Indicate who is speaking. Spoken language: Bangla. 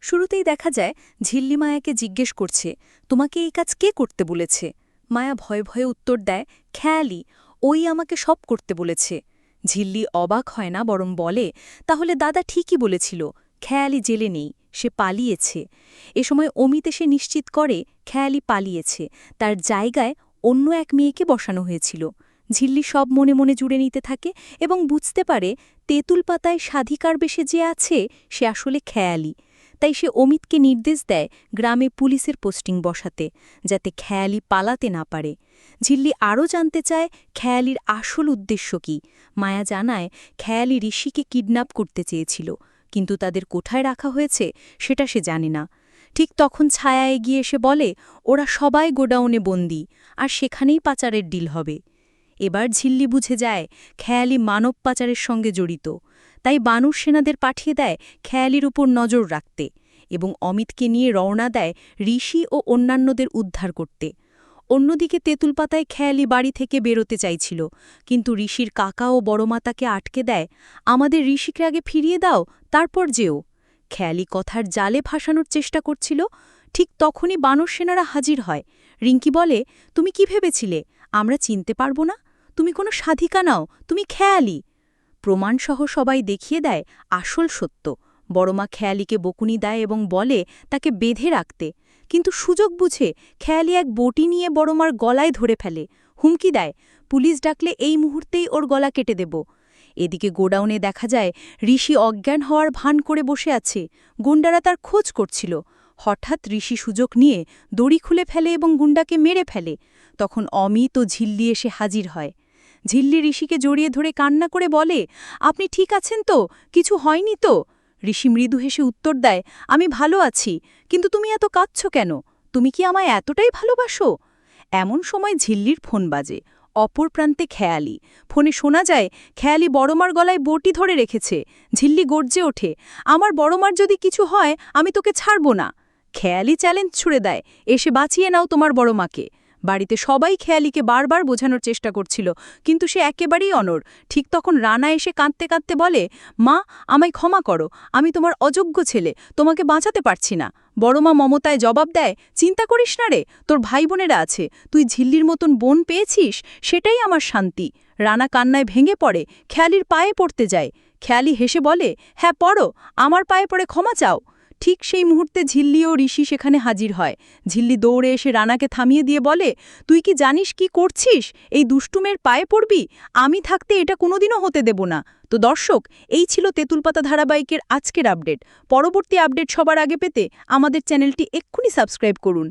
Speaker 1: শুরুতেই দেখা যায় ঝিল্লি মায়াকে জিজ্ঞেস করছে, তোমাকে এই কাজ কে করতে বলেছে? মায়া ভয়ে ভয়ে উত্তর দেয়, খেয়ালি, ওই আমাকে সব করতে বলেছে। ঝিল্লি অবাক হয় না, বরং বলে, তাহলে দাদা ঠিকই বলেছিল, খেয়ালি জেলে নেই, সে পালিয়েছে। এ সময় অমিত এসে নিশ্চিত করে খেয়ালি পালিয়েছে, তার জায়গায় অন্য এক মেয়েকে বসানো হয়েছিল। ঝিল্লি সব মনে মনে জুড়ে নিতে থাকে এবং বুঝতে পারে তেঁতুল পাতায় সাধিকার বেশে যে আছে সে আসলে খেয়ালি। তাই সে অমিতকে নির্দেশ দেয় গ্রামে পুলিশের পোস্টিং বসাতে, যাতে খেয়ালি পালাতে না পারে। ঝিল্লি আরও জানতে চায় খেয়ালির আসল উদ্দেশ্য কী। মায়া জানায় খেয়ালি ঋষিকে কিডন্যাপ করতে চেয়েছিল, কিন্তু তাদের কোথায় রাখা হয়েছে সেটা সে জানে না। ঠিক তখন ছায়া এগিয়ে এসে বলে, ওরা সবাই গোডাউনে বন্দী, আর সেখানেই পাচারের ডিল হবে। এবার ঝিল্লি বুঝে যায় খেয়ালি মানব পাচারের সঙ্গে জড়িত। তাই বানর সেনাদের পাঠিয়ে দেয় খেয়ালির উপর নজর রাখতে এবং অমিতকে নিয়ে রওনা দেয় ঋষি ও অন্যান্যদের উদ্ধার করতে। অন্যদিকে তেঁতুল পাতায় খেয়ালি বাড়ি থেকে বেরোতে চাইছিল, কিন্তু ঋষির কাকা ও বড়মাতাকে আটকে দেয়, আমাদের ঋষিকে আগে ফিরিয়ে দাও, তারপর যেও। খেয়ালি কথার জালে ফাঁসানোর চেষ্টা করছিল। ঠিক তখনই বানর সেনারা হাজির হয়। রিঙ্কি বলে, তুমি কি ভেবেছিলে আমরা চিনতে পারব না? তুমি কোনো সাধিকা নাও, তুমি খেয়ালি। প্রমাণসহ সবাই দেখিয়ে দেয় আসল সত্য। বড়মা খেয়ালিকে বকুনি দেয় এবং বলে তাকে বেঁধে রাখতে, কিন্তু সুযোগ বুঝে খেয়ালি এক বটি নিয়ে বড়মার গলায় ধরে ফেলে, হুমকি দেয়, পুলিশ ডাকলে এই মুহূর্তেই ওর গলা কেটে দেব। এদিকে গোডাউনে দেখা যায় ঋষি অজ্ঞান হওয়ার ভান করে বসে আছে। গুন্ডারা তার খোঁজ করছিল। হঠাৎ ঋষি সুযোগ নিয়ে দড়ি খুলে ফেলে এবং গুন্ডাকে মেরে ফেলে। তখন অমিত ও ঝিল্লি এসে হাজির হয়। ঝিল্লি ঋষিকে জড়িয়ে ধরে কান্না করে বলে, আপনি ঠিক আছেন তো? কিছু হয়নি তো? ঋষি মৃদু হেসে উত্তর দেয়, আমি ভালো আছি, কিন্তু তুমি এত কাঁদছ কেন? তুমি কি আমায় এতটাই ভালোবাসো? এমন সময় ঝিল্লির ফোন বাজে। অপর প্রান্তে খেয়ালি। ফোনে শোনা যায় খেয়ালি বড়মার গলায় বটি ধরে রেখেছে। ঝিল্লি গর্জে ওঠে, আমার বড়মার যদি কিছু হয় আমি তোকে ছাড়ব না। খেয়ালি চ্যালেঞ্জ ছুড়ে দেয়, এসে বাঁচিয়ে নাও তোমার বড়মাকে। বাড়িতে সবাই খেয়ালিকে বারবার বোঝানোর চেষ্টা করছিল, কিন্তু সে একেবারেই অনড়। ঠিক তখন রানা এসে কাঁদতে কাঁদতে বলে, মা, আমায় ক্ষমা করো, আমি তোমার অযোগ্য ছেলে, তোমাকে বাঁচাতে পারছি না। বড়মা মমতায় জবাব দেয়, চিন্তা করিস না রে, তোর ভাই বোনেরা আছে, তুই ঝিল্লির মতন বোন পেয়েছিস, সেটাই আমার শান্তি। রানা কান্নায় ভেঙে পড়ে, খেয়ালির পায়ে পড়তে যায়। খেয়ালি হেসে বলে, হ্যাঁ পড়ো, আমার পায়ে পড়ে ক্ষমা চাও। ঠিক সেই মুহূর্তে ঝিল্লি ও ঋষি সেখানে হাজির হয়। ঝিল্লি দৌড়ে এসে রানাকে থামিয়ে দিয়ে বলে, তুই কি জানিস কি করছিস? এই দুষ্টুমের পায়ে পড়বি? আমি থাকতে এটা কোনোদিনও হতে দেব না। তো দর্শক, এই ছিল তেঁতুলপাতা ধারাবাহিকের আজকের আপডেট। পরবর্তী আপডেট সবার আগে পেতে আমাদের চ্যানেলটি এক্ষুনি সাবস্ক্রাইব করুন।